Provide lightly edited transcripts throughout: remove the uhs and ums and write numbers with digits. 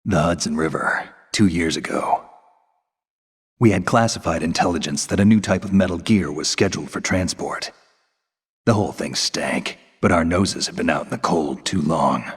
The Hudson River, 2 years ago. We had classified intelligence that a new type of metal gear was scheduled for transport. The whole thing stank, but our noses had been out in the cold too long.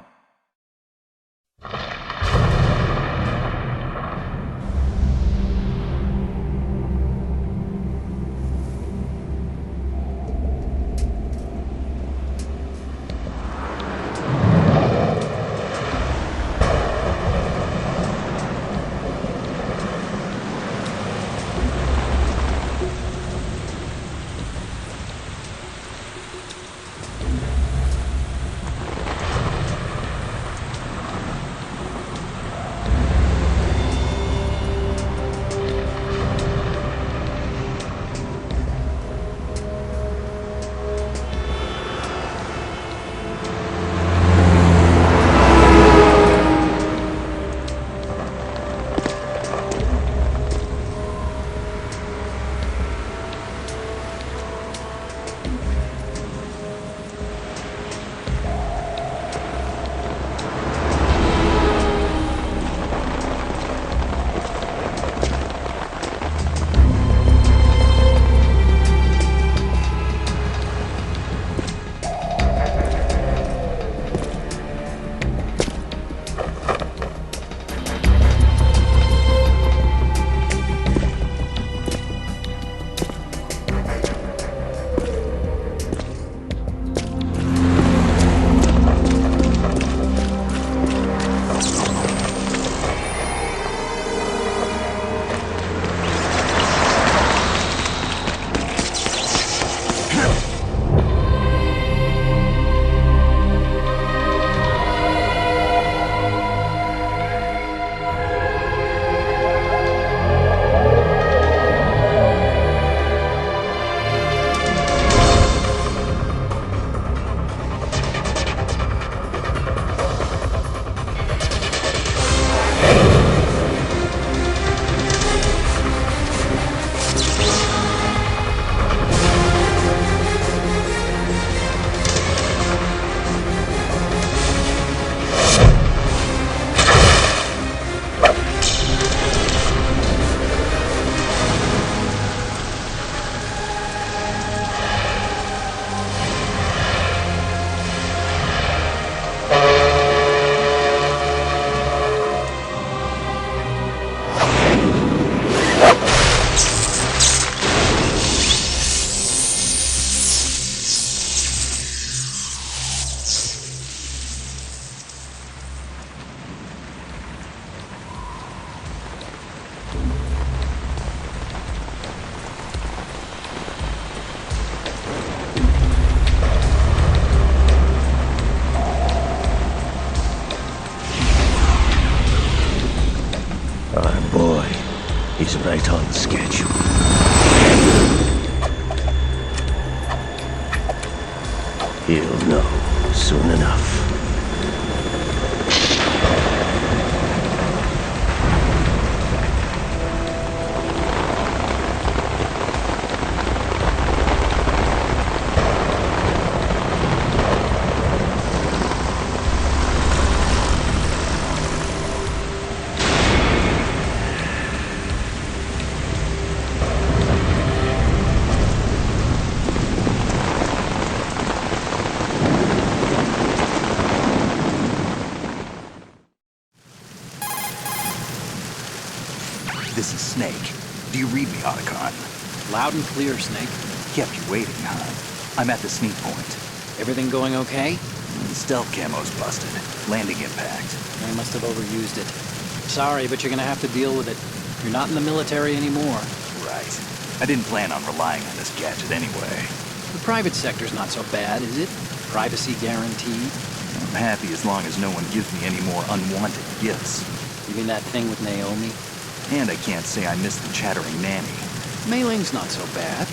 He's right on schedule. He'll know soon enough. This is Snake. Do you read me, Otacon? Loud and clear, Snake. Kept you waiting, huh? I'm at the sneak point. Everything going okay? The stealth camo's busted. Landing impact. I must have overused it. Sorry, but you're gonna have to deal with it. You're not in the military anymore. Right. I didn't plan on relying on this gadget anyway. The private sector's not so bad, is it? Privacy guaranteed. I'm happy as long as no one gives me any more unwanted gifts. You mean that thing with Naomi? And I can't say I miss the chattering nanny. Mei Ling's not so bad.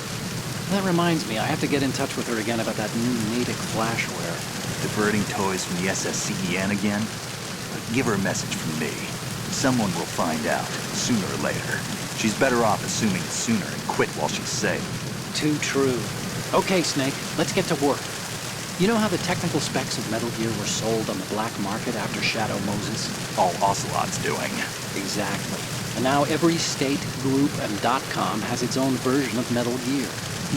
That reminds me, I have to get in touch with her again about that new Natick flashware. Diverting toys from the SSCEN again? But give her a message from me. Someone will find out, sooner or later. She's better off assuming it sooner and quit while she's safe. Too true. Okay, Snake, let's get to work. You know how the technical specs of Metal Gear were sold on the black market after Shadow Moses? All Ocelot's doing. Exactly. And now every state, group, and .com has its own version of Metal Gear.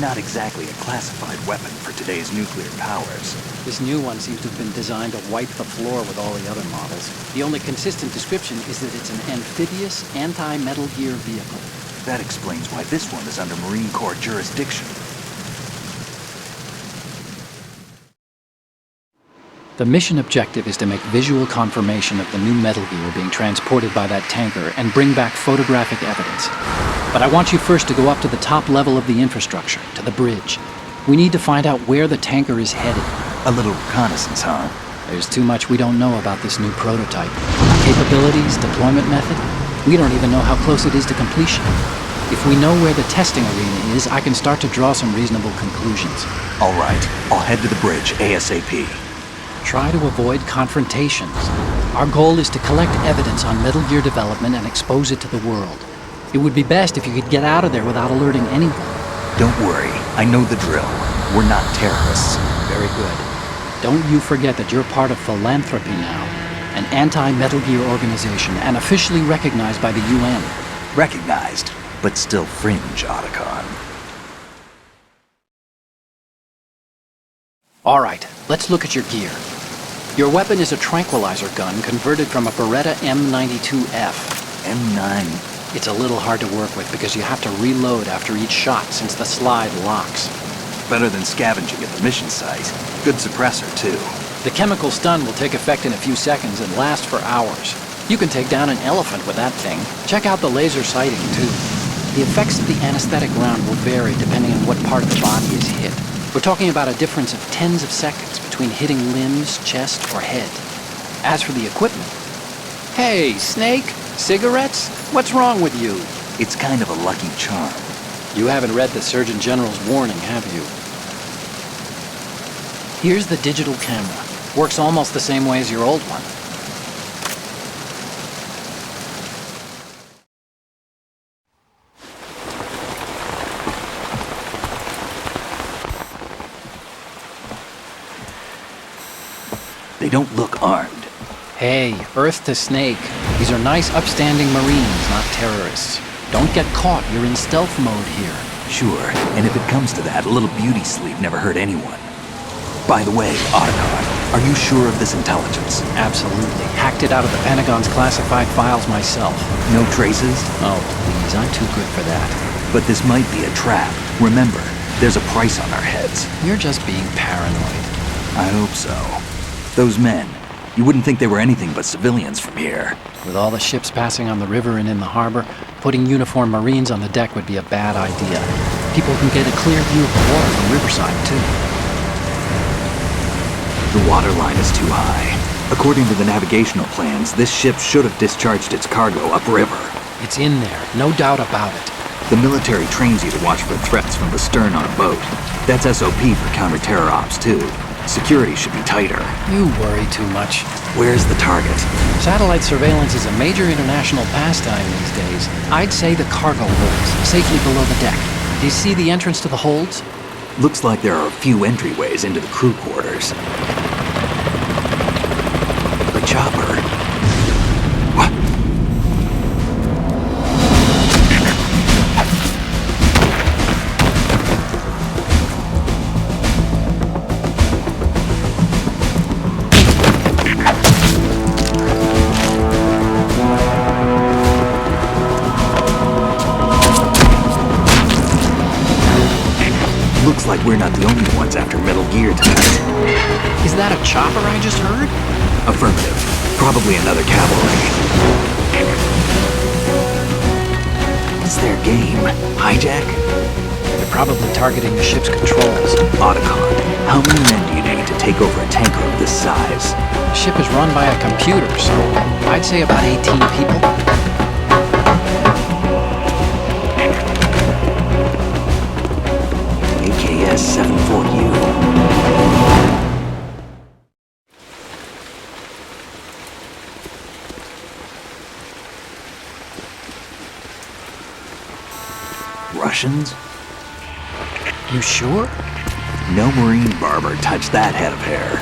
Not exactly a classified weapon for today's nuclear powers. This new one seems to have been designed to wipe the floor with all the other models. The only consistent description is that it's an amphibious, anti-Metal Gear vehicle. That explains why this one is under Marine Corps jurisdiction. The mission objective is to make visual confirmation of the new Metal Gear being transported by that tanker and bring back photographic evidence. But I want you first to go up to the top level of the infrastructure, to the bridge. We need to find out where the tanker is headed. A little reconnaissance, huh? There's too much we don't know about this new prototype. Capabilities, deployment method. We don't even know how close it is to completion. If we know where the testing arena is, I can start to draw some reasonable conclusions. All right, I'll head to the bridge ASAP. Try to avoid confrontations. Our goal is to collect evidence on Metal Gear development and expose it to the world. It would be best if you could get out of there without alerting anyone. Don't worry, I know the drill. We're not terrorists. Very good. Don't you forget that you're part of Philanthropy now, an anti-Metal Gear organization and officially recognized by the UN. Recognized, but still fringe, Otacon. All right, let's look at your gear. Your weapon is a tranquilizer gun converted from a Beretta M92F. M9. It's a little hard to work with because you have to reload after each shot since the slide locks. Better than scavenging at the mission site. Good suppressor, too. The chemical stun will take effect in a few seconds and last for hours. You can take down an elephant with that thing. Check out the laser sighting, too. The effects of the anesthetic round will vary depending on what part of the body is hit. We're talking about a difference of tens of seconds between hitting limbs, chest, or head. As for the equipment... Hey, Snake! Cigarettes? What's wrong with you? It's kind of a lucky charm. You haven't read the Surgeon General's warning, have you? Here's the digital camera. Works almost the same way as your old one. They don't look armed. Hey, Earth to Snake. These are nice, upstanding Marines, not terrorists. Don't get caught. You're in stealth mode here. Sure, and if it comes to that, a little beauty sleep never hurt anyone. By the way, Otacon, are you sure of this intelligence? Absolutely. Hacked it out of the Pentagon's classified files myself. No traces? Oh, please, I'm too good for that. But this might be a trap. Remember, there's a price on our heads. You're just being paranoid. I hope so. Those men, you wouldn't think they were anything but civilians from here. With all the ships passing on the river and in the harbor, putting uniformed Marines on the deck would be a bad idea. People can get a clear view of the water from Riverside, too. The water line is too high. According to the navigational plans, this ship should have discharged its cargo upriver. It's in there, no doubt about it. The military trains you to watch for threats from the stern on a boat. That's SOP for counter-terror ops, too. Security should be tighter. You worry too much. Where's the target? Satellite surveillance is a major international pastime these days. I'd say the cargo holds, safely below the deck. Do you see the entrance to the holds? Looks like there are a few entryways into the crew quarters. The chopper. What? Looks like we're not the only ones after Metal Gear tonight. Is that a chopper I just heard? Affirmative. Probably another cavalry. What's their game? Hijack? They're probably targeting the ship's controls. Otacon, how many men do you need to take over a tanker of this size? The ship is run by a computer, so I'd say about 18 people. AKS 74U. Russians? You sure? No marine barber touched that head of hair.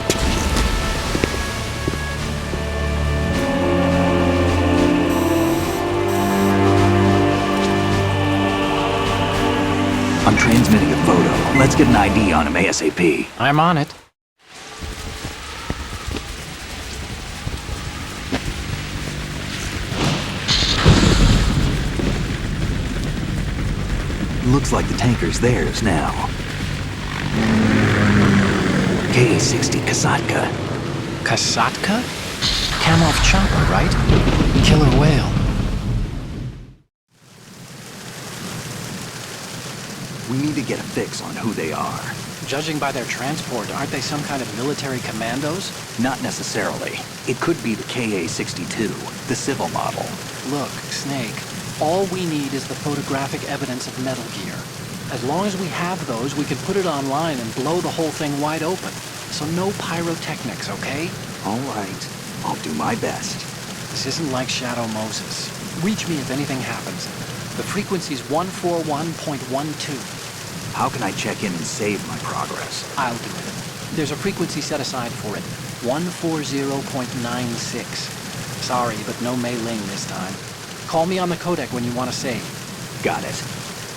I'm transmitting a photo. Let's get an ID on him ASAP. I'm on it. Looks like the tanker's theirs now. KA-60 Kasatka. Kasatka? Kamov chopper, right? Killer whale. We need to get a fix on who they are. Judging by their transport, aren't they some kind of military commandos? Not necessarily. It could be the KA-62, the civil model. Look, Snake, all we need is the photographic evidence of Metal Gear. As long as we have those, we can put it online and blow the whole thing wide open. So no pyrotechnics, okay? All right. I'll do my best. This isn't like Shadow Moses. Reach me if anything happens. The frequency's 141.12. How can I check in and save my progress? I'll do it. There's a frequency set aside for it. 140.96. Sorry, but no Mei Ling this time. Call me on the codec when you want to save. Got it.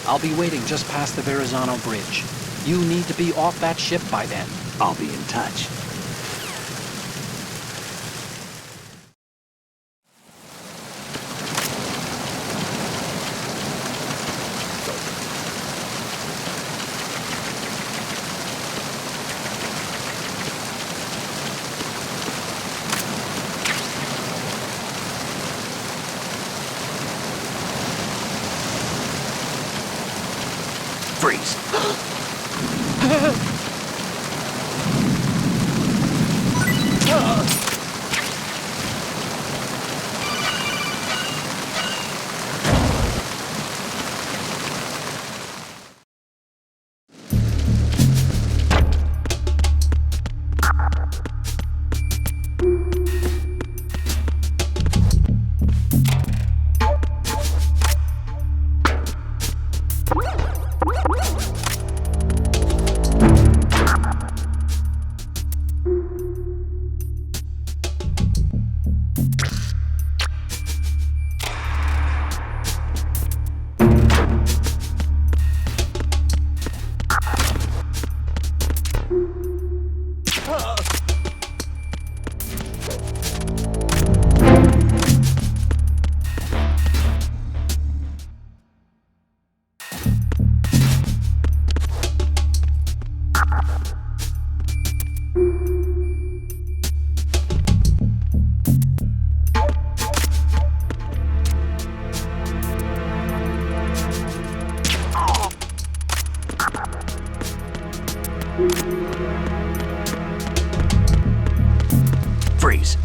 I'll be waiting just past the Verrazano Bridge. You need to be off that ship by then. I'll be in touch. Freeze. Freeze.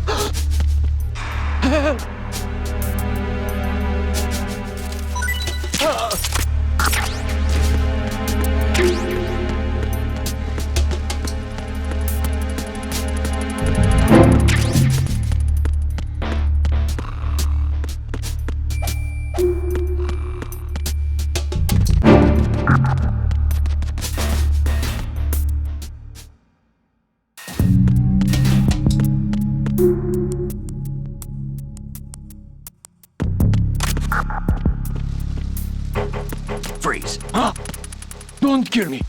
Freeze. Don't kill me.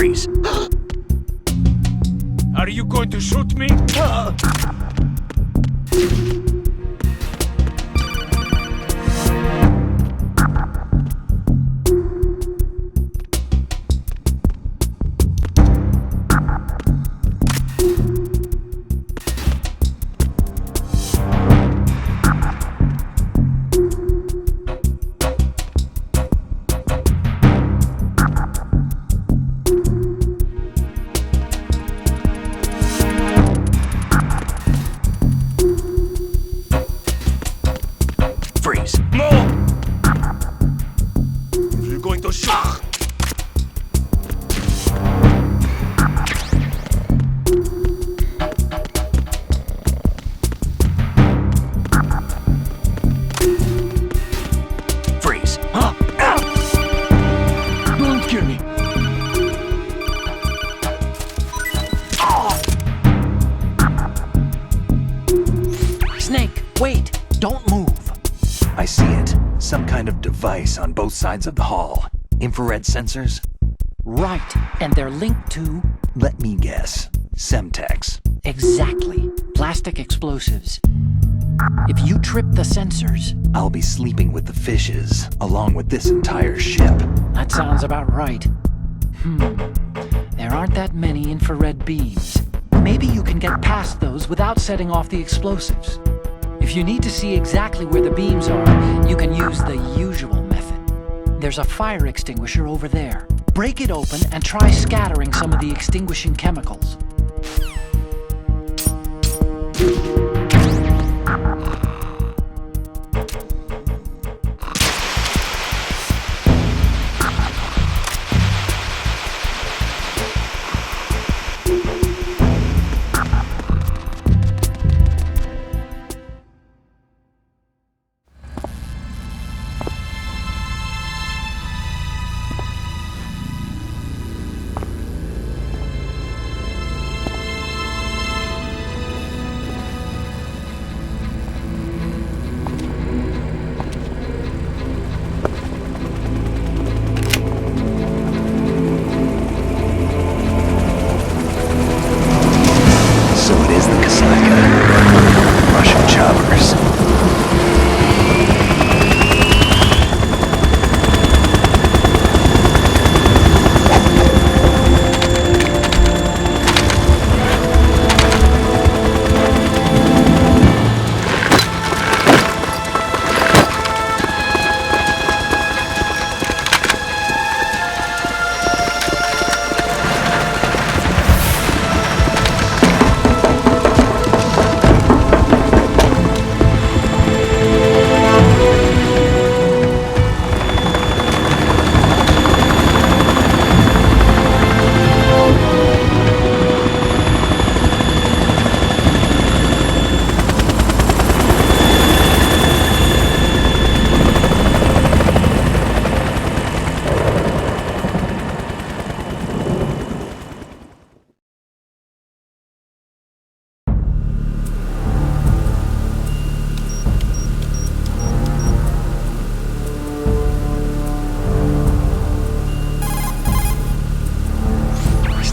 Freeze. Are you going to shoot me? Freeze. No! You're going to shoot. Freeze. Don't kill me. Snake, wait! Don't move! I see it. Some kind of device on both sides of the hall. Infrared sensors? Right, and they're linked to... Let me guess. Semtex. Exactly. Plastic explosives. If you trip the sensors... I'll be sleeping with the fishes, along with this entire ship. That sounds about right. There aren't that many infrared beams. Maybe you can get past those without setting off the explosives. If you need to see exactly where the beams are, you can use the usual method. There's a fire extinguisher over there. Break it open and try scattering some of the extinguishing chemicals. So it is the Kasaka. Russian choppers.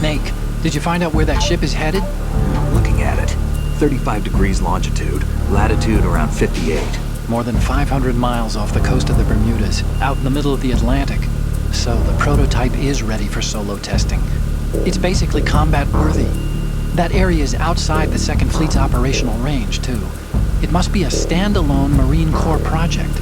Snake, did you find out where that ship is headed? Looking at it. 35 degrees longitude, latitude around 58. More than 500 miles off the coast of the Bermudas, out in the middle of the Atlantic. So the prototype is ready for solo testing. It's basically combat worthy. That area is outside the Second Fleet's operational range, too. It must be a standalone Marine Corps project,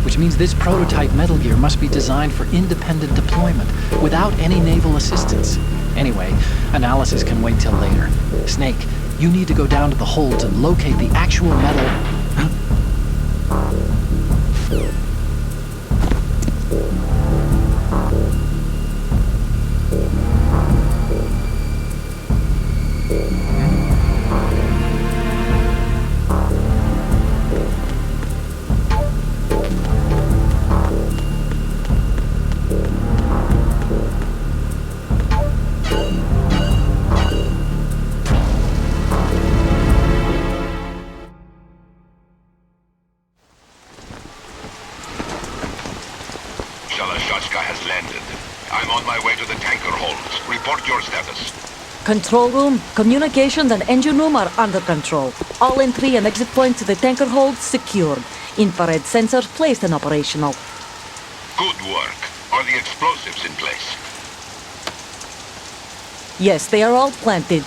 which means this prototype Metal Gear must be designed for independent deployment without any naval assistance. Anyway, analysis can wait till later. Snake, you need to go down to the holds and locate the actual metal... Shalashashka has landed. I'm on my way to the tanker holds. Report your status. Control room, communications and engine room are under control. All entry and exit points to the tanker hold secured. Infrared sensors placed and operational. Good work. Are the explosives in place? Yes, they are all planted.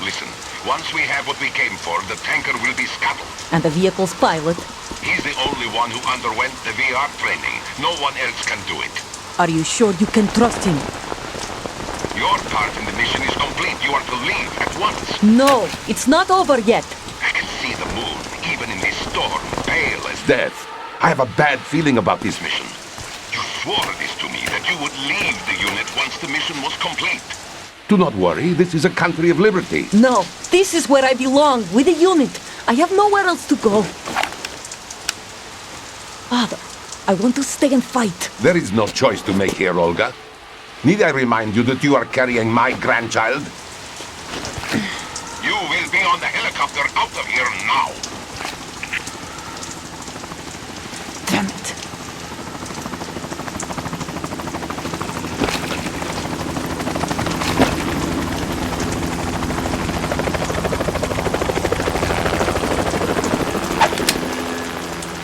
Listen, once we have what we came for, the tanker will be scuttled. And the vehicle's pilot. He's the only one who underwent the VR training. No one else can do it. Are you sure you can trust him? Your part in the mission is complete. You are to leave at once. No, it's not over yet. I can see the moon, even in this storm, pale as death. I have a bad feeling about this mission. You swore this to me, that you would leave the unit once the mission was complete. Do not worry, this is a country of liberty. No, this is where I belong, with the unit. I have nowhere else to go. Father, I want to stay and fight. There is no choice to make here, Olga. Need I remind you that you are carrying my grandchild? You will be on the helicopter out of here now. Damn it.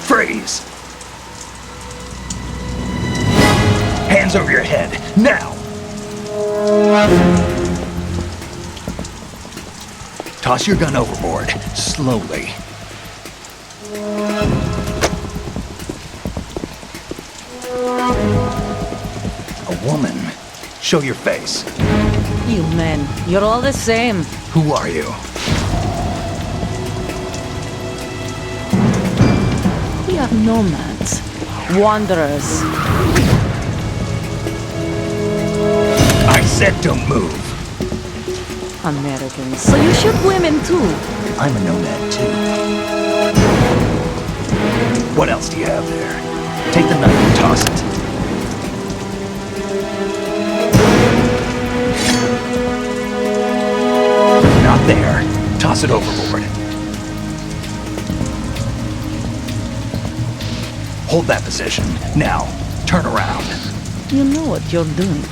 Freeze! Hands over your head, now! Toss your gun overboard, slowly. A woman. Show your face. You men, you're all the same. Who are you? We are nomads. Wanderers. I said don't move. Americans. So you shoot women too. I'm a nomad too. What else do you have there? Take the knife and toss it. Not there. Toss it overboard. Hold that position. Now, turn around. You know what you're doing.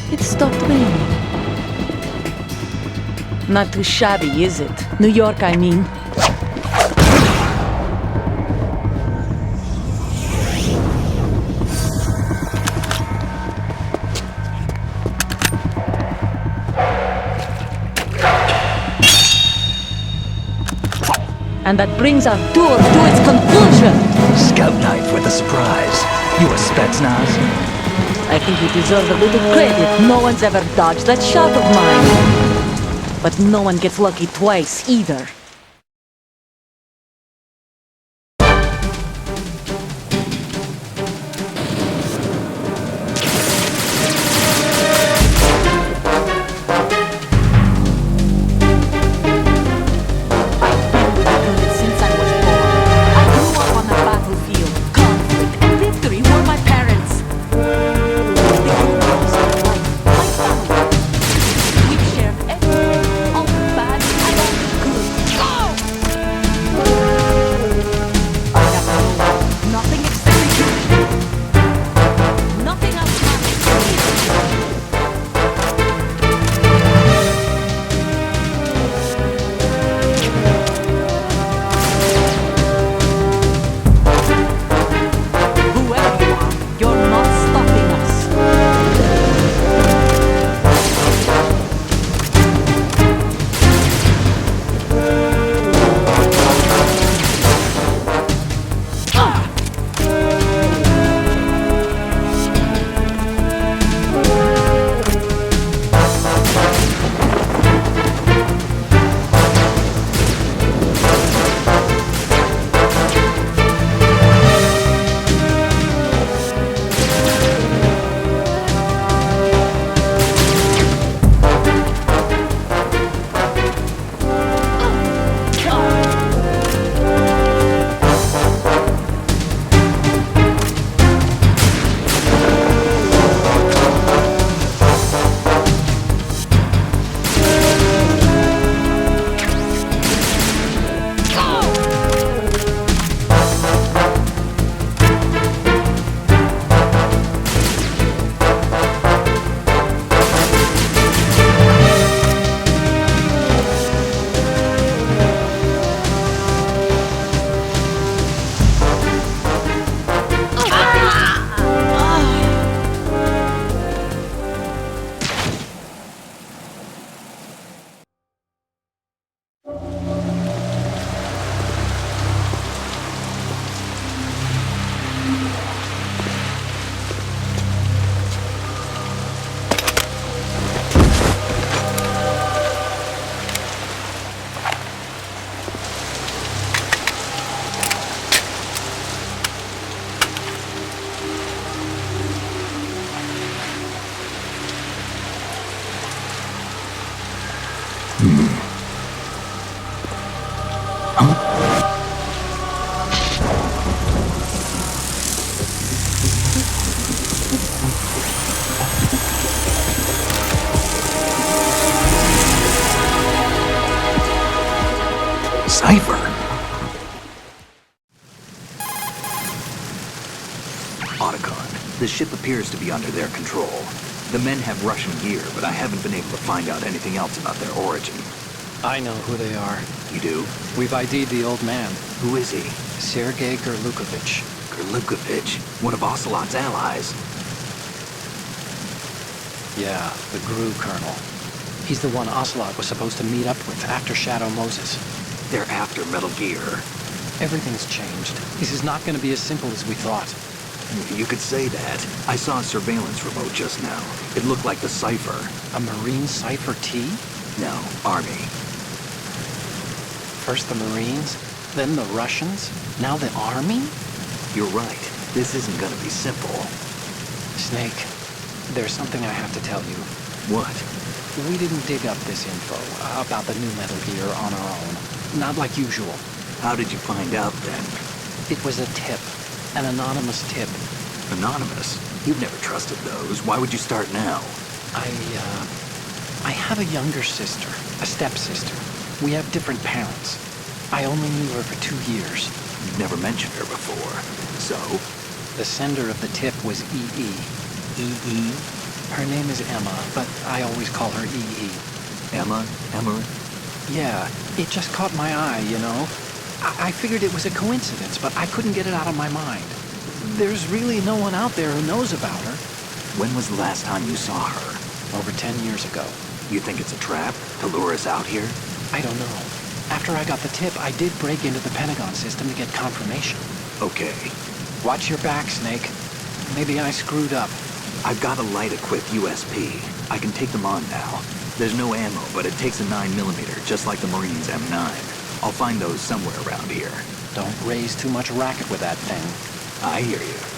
It stopped raining. Not too shabby, is it? New York, I mean. And that brings our tour to its conclusion. Scout knife with a surprise. You a Spetsnaz? I think you deserve a little credit. No one's ever dodged that shot of mine. But no one gets lucky twice, either. Since I was born, I grew up on the battlefield. Conflict and victory were my parents. We shared everything, all the bad and all the good. Cipher? Otacon, the ship appears to be under their control. The men have Russian gear, but I haven't been able to find out anything else about their origin. I know who they are. You do? We've ID'd the old man, Who is he? Sergei Gerlukovich. Gerlukovich, one of Ocelot's allies. Yeah, the GRU colonel. He's the one Ocelot was supposed to meet up with after Shadow Moses. They're after Metal Gear. Everything's changed. This is not going to be as simple as we thought. You could say that. I saw a surveillance remote just now. It looked like the Cipher. A Marine Cipher T? No, Army. First the Marines, then the Russians, now the Army? You're right. This isn't gonna be simple. Snake, there's something I have to tell you. What? We didn't dig up this info about the new Metal Gear on our own. Not like usual. How did you find out then? It was a tip. An anonymous tip. Anonymous? You've never trusted those. Why would you start now? I have a younger sister, a stepsister. We have different parents. I only knew her for 2 years. You've never mentioned her before. So? The sender of the tip was EE. E.E.? Her name is Emma, but I always call her EE. Emma? Emma? Yeah, it just caught my eye, you know? I figured it was a coincidence, but I couldn't get it out of my mind. There's really no one out there who knows about her. When was the last time you saw her? Over 10 years ago. You think it's a trap to lure us out here? I don't know. After I got the tip, I did break into the Pentagon system to get confirmation. Okay. Watch your back, Snake. Maybe I screwed up. I've got a light-equipped USP. I can take them on now. There's no ammo, but it takes a 9mm, just like the Marines' M9. I'll find those somewhere around here. Don't raise too much racket with that thing. I hear you.